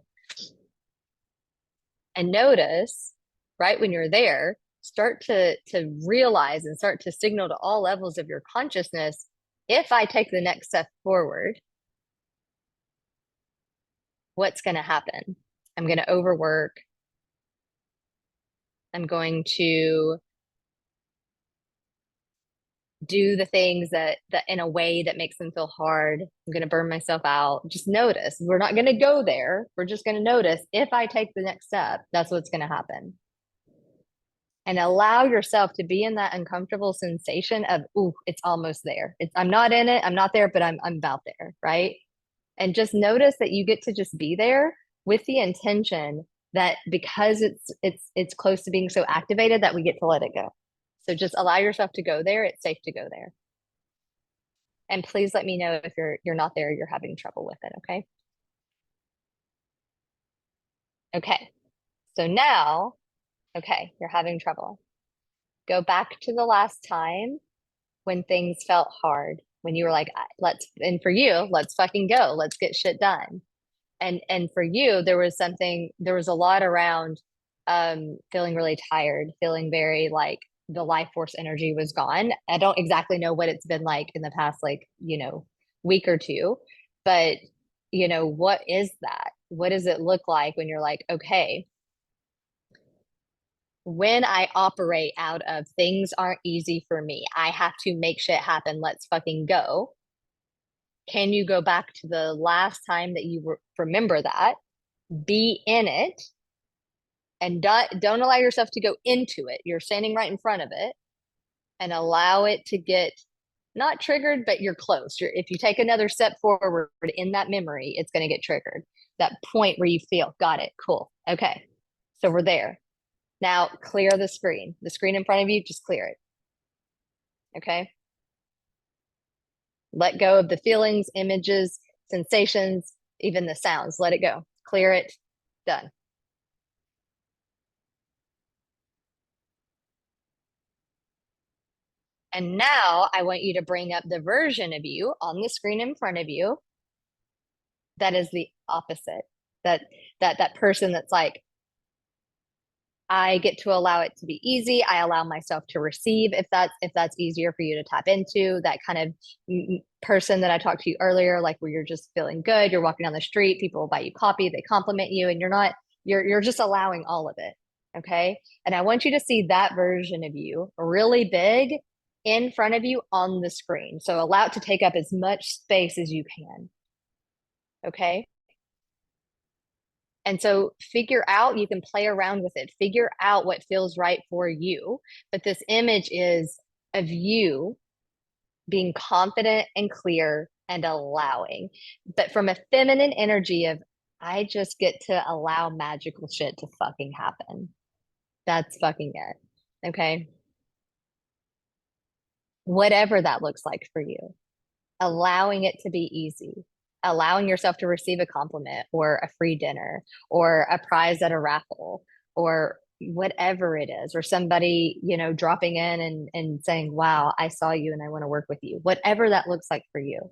And notice, right when you're there, start to realize and start to signal to all levels of your consciousness, if I take the next step forward, what's going to happen? I'm going to overwork. I'm going to do the things that in a way that makes them feel hard. I'm going to burn myself out. Just notice. We're not going to go there. We're just going to notice, if I take the next step, that's what's going to happen. And allow yourself to be in that uncomfortable sensation of, ooh, it's almost there. I'm not in it. I'm not there, but I'm about there, right? And just notice that you get to just be there with the intention that because it's close to being so activated, that we get to let it go. So just allow yourself to go there. It's safe to go there. And please let me know if you're not there, you're having trouble with it, okay? Okay. So now, okay, you're having trouble. Go back to the last time when things felt hard, when you were like, and for you, let's fucking go. Let's get shit done. And for you, there was a lot around feeling really tired, feeling very like the life force energy was gone. I don't exactly know what it's been like in the past, like, week or two, but what is that? What does it look like when you're like, okay, when I operate out of things aren't easy for me, I have to make shit happen. Let's fucking go. Can you go back to the last time that you remember that? Be in it, and don't allow yourself to go into it. You're standing right in front of it. and allow it to get not triggered, but you're close. If you take another step forward in that memory, it's going to get triggered. That point where you feel, got it, cool. Okay. So we're there. Now clear the screen. The screen in front of you, just clear it. Okay. Let go of the feelings, images, sensations, even the sounds. Let it go. Clear it. Done. And now I want you to bring up the version of you on the screen in front of you that is the opposite. That person that's like, I get to allow it to be easy. I allow myself to receive if that's easier for you to tap into. That kind of person that I talked to you earlier, like where you're just feeling good, you're walking down the street, people will buy you coffee, they compliment you, and you're just allowing all of it. Okay. And I want you to see that version of you really big in front of you on the screen. So allow it to take up as much space as you can. Okay. And so figure out, you can play around with it, figure out what feels right for you. But this image is of you being confident and clear and allowing, but from a feminine energy of, I just get to allow magical shit to fucking happen. That's fucking it. Okay. Whatever that looks like for you, allowing it to be easy, allowing yourself to receive a compliment or a free dinner or a prize at a raffle or whatever it is, or somebody, dropping in and saying, wow, I saw you and I want to work with you, whatever that looks like for you.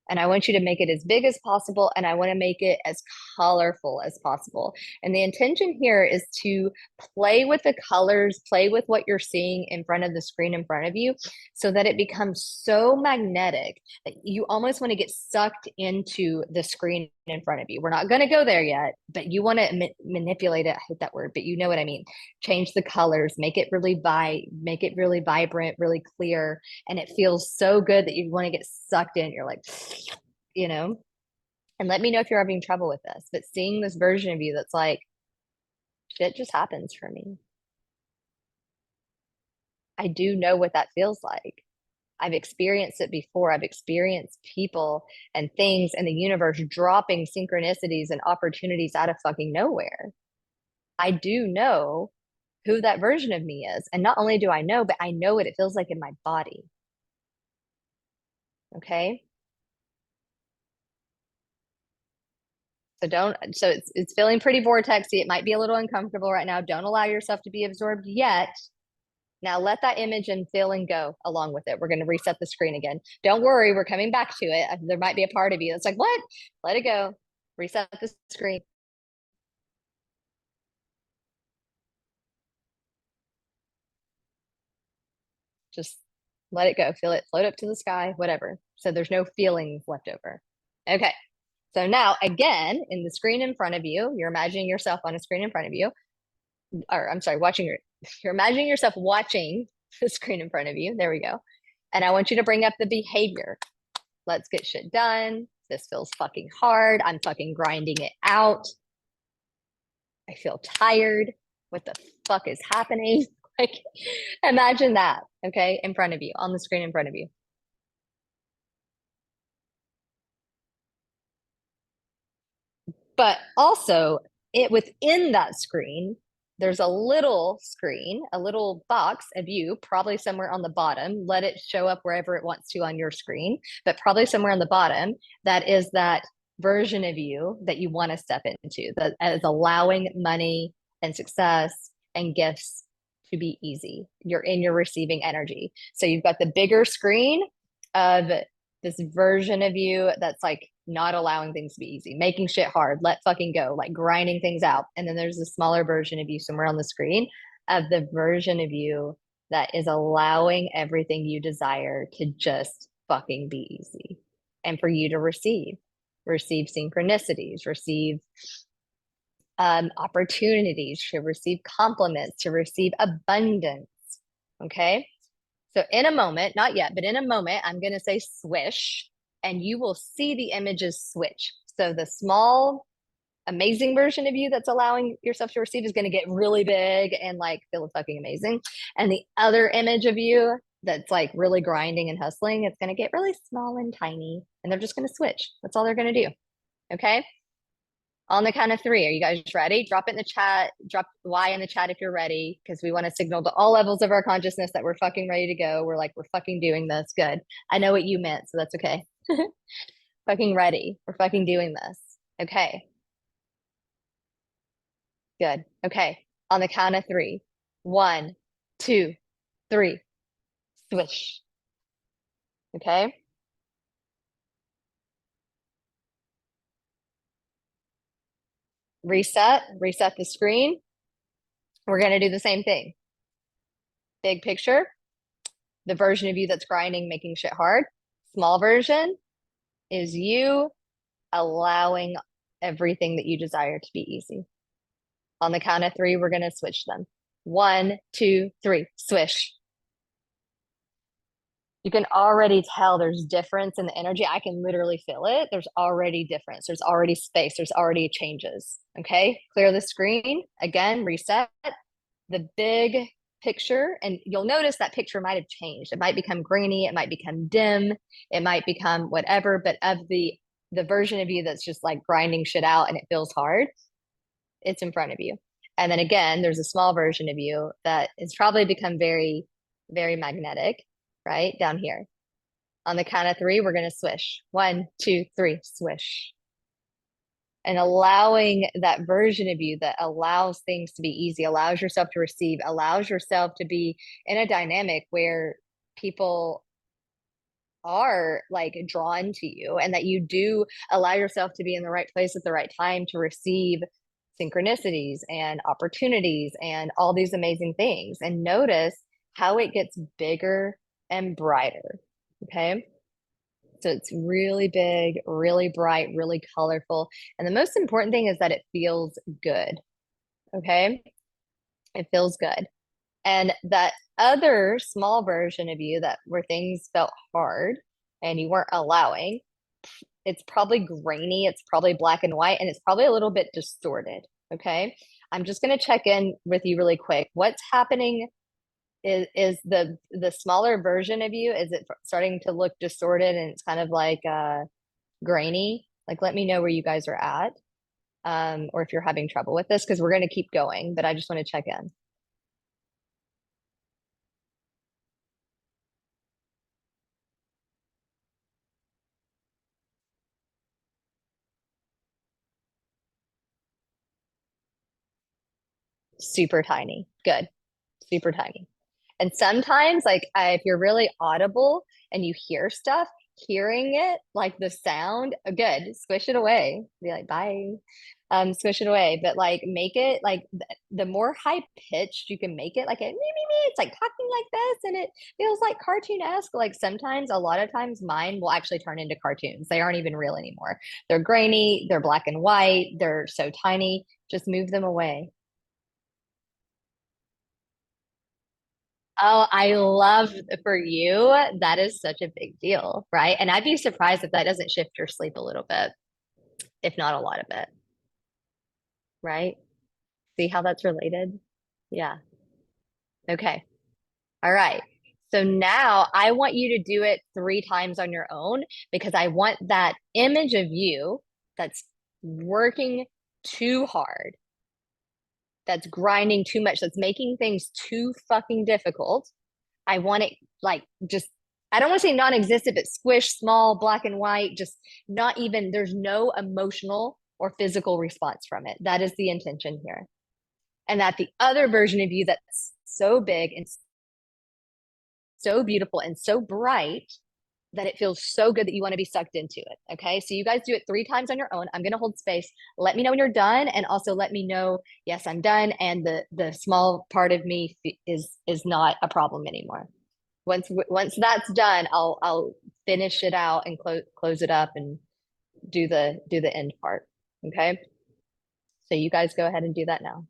And I want you to make it as big as possible. And I want to make it as colorful as possible. And the intention here is to play with the colors, play with what you're seeing in front of the screen in front of you, so that it becomes so magnetic that you almost want to get sucked into the screen in front of you. We're not going to go there yet, but you want to manipulate it. I hate that word, but you know what I mean. Change the colors, make it really vibrant, really clear, and it feels so good that you want to get sucked in. You're like, and let me know if you're having trouble with this, but seeing this version of you that's like, shit just happens for me. I do know what that feels like. I've experienced it before. I've experienced people and things in the universe dropping synchronicities and opportunities out of fucking nowhere. I do know who that version of me is. And not only do I know, but I know what it feels like in my body. Okay. So it's feeling pretty vortexy. It might be a little uncomfortable right now. Don't allow yourself to be absorbed yet. Now let that image and feeling go along with it. We're going to reset the screen again. Don't worry, we're coming back to it. There might be a part of you that's like, what? Let it go. Reset the screen. Just let it go. Feel it float up to the sky, whatever. So there's no feelings left over. Okay. So now again, in the screen in front of you, you're imagining yourself on a screen in front of you. Or I'm sorry, you're imagining yourself watching the screen in front of you. There we go. And I want you to bring up the behavior. Let's get shit done. This feels fucking hard. I'm fucking grinding it out. I feel tired. What the fuck is happening? Like, imagine that, okay, in front of you, on the screen in front of you. But also, within that screen, there's a little screen, a little box of you, probably somewhere on the bottom. Let it show up wherever it wants to on your screen, but probably somewhere on the bottom, that is that version of you that you want to step into, that is allowing money and success and gifts to be easy. You're in your receiving energy. So you've got the bigger screen of this version of you that's like not allowing things to be easy, making shit hard, let fucking go, like grinding things out. And then there's a smaller version of you somewhere on the screen of the version of you that is allowing everything you desire to just fucking be easy. And for you to receive synchronicities, receive opportunities, to receive compliments, to receive abundance. Okay. So in a moment, not yet, but in a moment, I'm going to say swish, and you will see the images switch. So the small amazing version of you that's allowing yourself to receive is going to get really big and like feel fucking amazing. And the other image of you that's like really grinding and hustling, it's going to get really small and tiny. And they're just going to switch. That's all they're going to do. Okay. On the count of three, are you guys ready? Drop it in the chat. Drop Y in the chat if you're ready, because we want to signal to all levels of our consciousness that we're fucking ready to go. We're like, we're fucking doing this. Good. I know what you meant, so that's okay. Fucking ready. We're fucking doing this. Okay. Good. Okay. On the count of three. One, two, three. Swish. Okay. Reset. Reset the screen. We're going to do the same thing. Big picture. The version of you that's grinding, making shit hard. Small version is you allowing everything that you desire to be easy. On the count of three, we're going to switch them. One, two, three. Swish. You can already tell there's difference in the energy. I can literally feel it. There's already difference. There's already space. There's already changes. Okay. Clear the screen. Again, reset the big picture. And you'll notice that picture might have changed. It might become grainy. It might become dim. It might become whatever. But of the version of you that's just like grinding shit out and it feels hard, it's in front of you. And then again, there's a small version of you that has probably become very, very magnetic, right? Down here. On the count of three, we're going to swish. One, two, three, swish. And allowing that version of you that allows things to be easy, allows yourself to receive, allows yourself to be in a dynamic where people are like drawn to you and that you do allow yourself to be in the right place at the right time to receive synchronicities and opportunities and all these amazing things, and notice how it gets bigger and brighter. Okay. So it's really big, really bright, really colorful. And the most important thing is that it feels good. Okay. It feels good. And that other small version of you that where things felt hard and you weren't allowing, it's probably grainy, it's probably black and white, and it's probably a little bit distorted. Okay. I'm just going to check in with you really quick. What's happening is the smaller version of you, is it starting to look distorted and it's kind of like grainy? Like, let me know where you guys are at. Or if you're having trouble with this, because we're going to keep going, but I just want to check in. Super tiny. Good. Super tiny. And sometimes, like, if you're really audible and you hear stuff, hearing it, like the sound, good, squish it away. Be like, bye. Squish it away. But like, make it like the more high pitched you can make it, like a me, me, me, it's like talking like this, and it feels like cartoon-esque. Like sometimes, a lot of times, mine will actually turn into cartoons. They aren't even real anymore. They're grainy, they're black and white, they're so tiny. Just move them away. Oh, I love for you. That is such a big deal, right? And I'd be surprised if that doesn't shift your sleep a little bit, if not a lot of it, right? See how that's related? Yeah. Okay. All right. So now I want you to do it three times on your own because I want that image of you that's working too hard, that's grinding too much, that's making things too fucking difficult. I want it like just, I don't want to say non-existent, but squish, small, black and white, just not even, there's no emotional or physical response from it. That is the intention here. And that the other version of you that's so big and so beautiful and so bright that it feels so good that you want to be sucked into it. Okay. So you guys do it three times on your own. I'm going to hold space. Let me know when you're done. And also let me know, yes, I'm done. And the small part of me is not a problem anymore. Once that's done, I'll finish it out and close it up and do the end part. Okay. So you guys go ahead and do that now.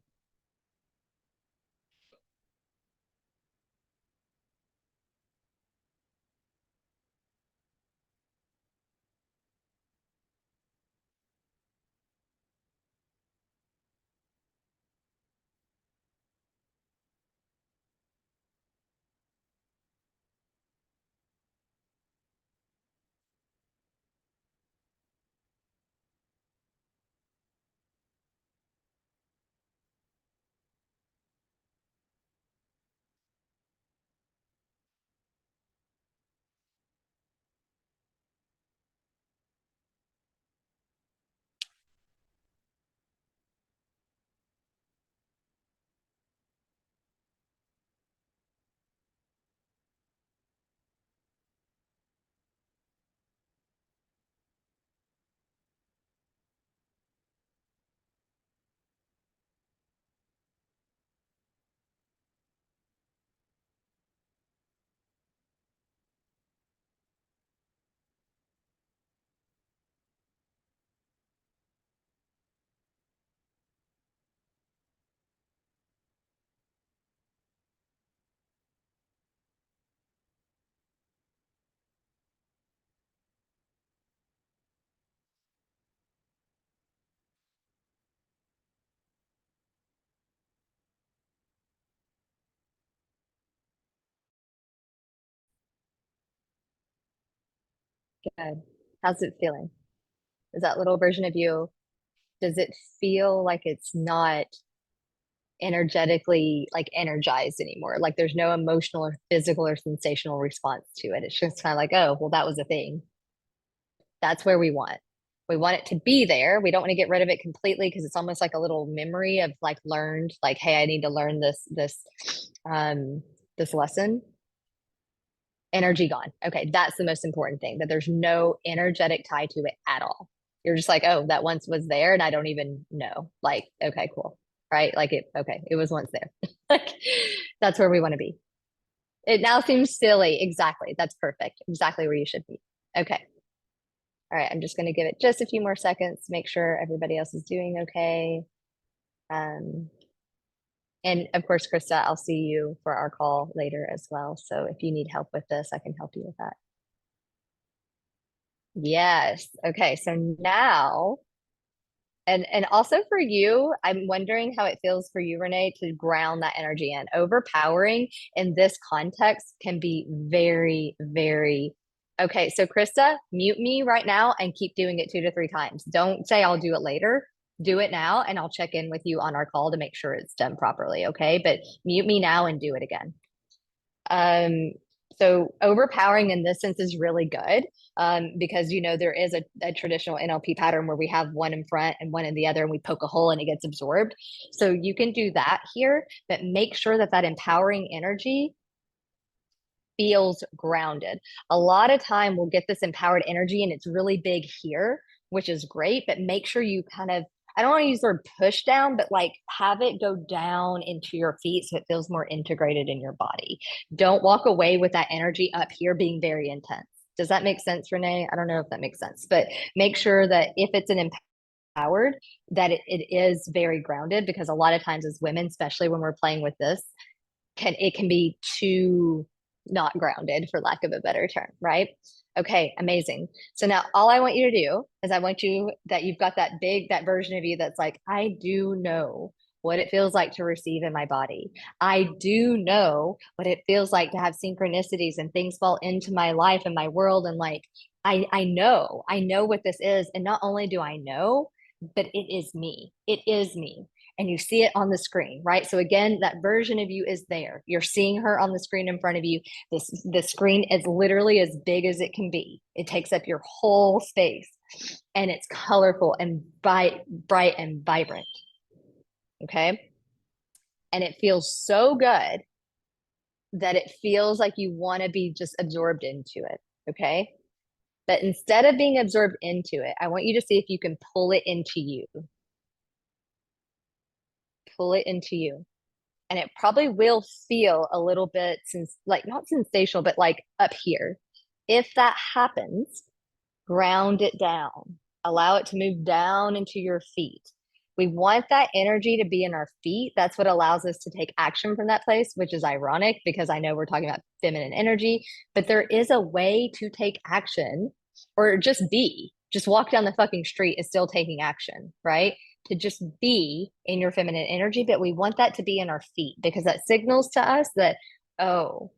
Good. How's it feeling? Is that little version of you, does it feel like it's not energetically like energized anymore? Like there's no emotional or physical or sensational response to it. It's just kind of like, oh, well, that was a thing. That's where we want. We want it to be there. We don't want to get rid of it completely because it's almost like a little memory of like learned, like, hey, I need to learn um this lesson. Energy gone. Okay, that's the most important thing, that there's no energetic tie to it at all. You're just like, oh, that once was there and I don't even know. Like, okay, cool. Right? Like okay, it was once there. Like that's where we want to be. It now seems silly. Exactly. That's perfect. Exactly where you should be. Okay. All right. I'm just going to give it just a few more seconds to make sure everybody else is doing okay. Um, and of course, Krista, I'll see you for our call later as well. So if you need help with this, I can help you with that. Yes. Okay. So now, and also for you, I'm wondering how it feels for you, Renee, to ground that energy in. Overpowering in this context can be very, very okay. So Krista, mute me right now and keep doing it 2 to 3 times. Don't say I'll do it later. Do it now, and I'll check in with you on our call to make sure it's done properly. Okay. But mute me now and do it again. Um, so overpowering in this sense is really good, because there is a traditional NLP pattern where we have one in front and one in the other, and we poke a hole and it gets absorbed. So you can do that here, but make sure that that empowering energy feels grounded. A lot of time we'll get this empowered energy and it's really big here, which is great, but make sure you kind of, I don't want to use the word push down, but like have it go down into your feet so it feels more integrated in your body. Don't walk away with that energy up here being very intense. Does that make sense, Renee? I don't know if that makes sense, but make sure that if it's an empowered, that it is very grounded, because a lot of times as women, especially when we're playing with this, it can be too not grounded, for lack of a better term, right? Okay, amazing. So now all I want you to do is I want you, that you've got that version of you that's like, I do know what it feels like to receive in my body. I do know what it feels like to have synchronicities and things fall into my life and my world. And like, I know what this is. And not only do I know, but it is me. It is me, and you see it on the screen, right? So again, that version of you is there. You're seeing her on the screen in front of you. The screen is literally as big as it can be. It takes up your whole space, and it's colorful and bright and vibrant. Okay. And it feels so good that it feels like you want to be just absorbed into it. Okay. But instead of being absorbed into it, I want you to see if you can pull it into you. Pull it into you. And it probably will feel a little bit like not sensational, but like up here. If that happens, ground it down. Allow it to move down into your feet. We want that energy to be in our feet. That's what allows us to take action from that place, which is ironic because I know we're talking about feminine energy, but there is a way to take action, or just be. Just walk down the fucking street is still taking action, right? To just be in your feminine energy, but we want that to be in our feet because that signals to us that, oh,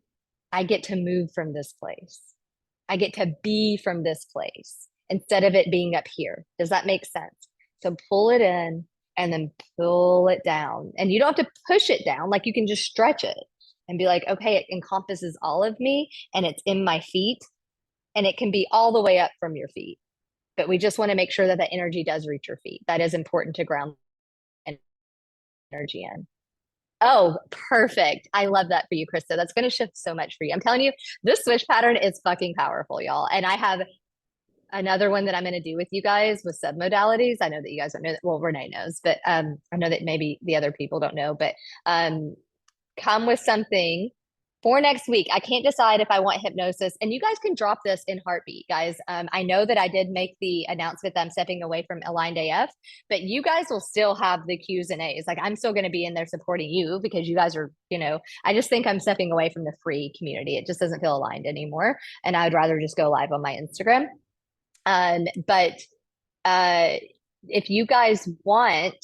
I get to move from this place. I get to be from this place instead of it being up here. Does that make sense? So pull it in and then pull it down. And you don't have to push it down. Like you can just stretch it and be like, okay, it encompasses all of me and it's in my feet, and it can be all the way up from your feet. But we just want to make sure that that energy does reach your feet. That is important to ground energy in. Oh, perfect. I love that for you, Krista. That's going to shift so much for you. I'm telling you, this switch pattern is fucking powerful, y'all. And I have another one that I'm going to do with you guys with submodalities. I know that you guys don't know that. Well, Renee knows, but I know that maybe the other people don't know, but come with something for next week. I can't decide if I want hypnosis, and you guys can drop this in heartbeat, guys. I know that I did make the announcement that I'm stepping away from Aligned AF, but you guys will still have the Q's and A's. Like I'm still going to be in there supporting you because you guys are, I just think I'm stepping away from the free community. It just doesn't feel aligned anymore. And I would rather just go live on my Instagram. But if you guys want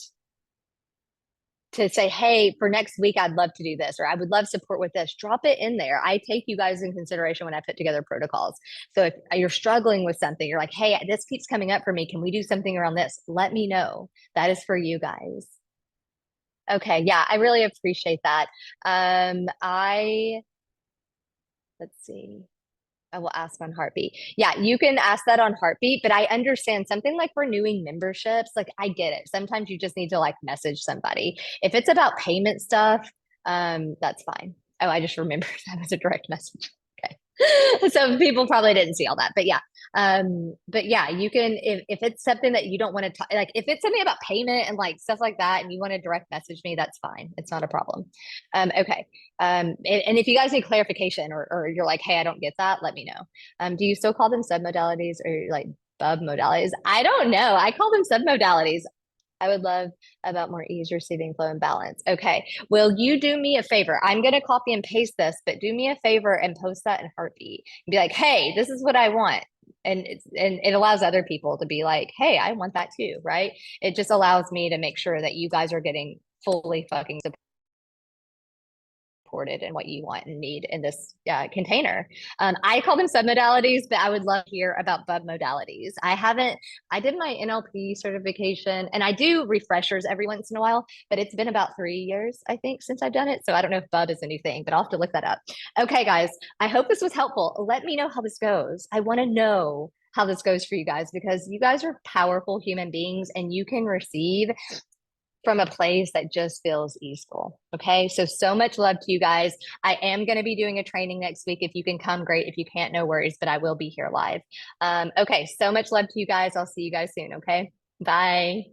to say, hey, for next week, I'd love to do this, or I would love support with this. Drop it in there. I take you guys in consideration when I put together protocols. So if you're struggling with something, you're like, hey, this keeps coming up for me. Can we do something around this? Let me know. That is for you guys. Okay. Yeah, I really appreciate that. Let's see. I will ask on Heartbeat. Yeah, you can ask that on Heartbeat, but I understand something like renewing memberships. Like, I get it. Sometimes you just need to like message somebody. If it's about payment stuff, that's fine. Oh, I just remembered that was a direct message. Okay. So people probably didn't see all that, but yeah. But yeah, you can if it's something that you don't want to talk, like if it's something about payment and like stuff like that, and you want to direct message me, that's fine. It's not a problem. Okay. And if you guys need clarification or you're like, hey, I don't get that, let me know. Do you still call them submodalities or like bub modalities? I don't know. I call them submodalities. I would love about more ease, receiving flow and balance. Okay. Will you do me a favor? I'm going to copy and paste this, but do me a favor and post that in Heartbeat and be like, hey, this is what I want. And it allows other people to be like, hey, I want that too, right? It just allows me to make sure that you guys are getting fully fucking supported and what you want and need in this container. I call them submodalities, but I would love to hear about bub modalities. I did my NLP certification and I do refreshers every once in a while, but it's been about 3 years, I think, since I've done it. So I don't know if bub is a new thing, but I'll have to look that up. Okay, guys, I hope this was helpful. Let me know how this goes. I want to know how this goes for you guys because you guys are powerful human beings and you can receive from a place that just feels easeful. Okay. So much love to you guys. I am going to be doing a training next week. If you can come, great. If you can't, no worries, but I will be here live. Okay. So much love to you guys. I'll see you guys soon. Okay. Bye.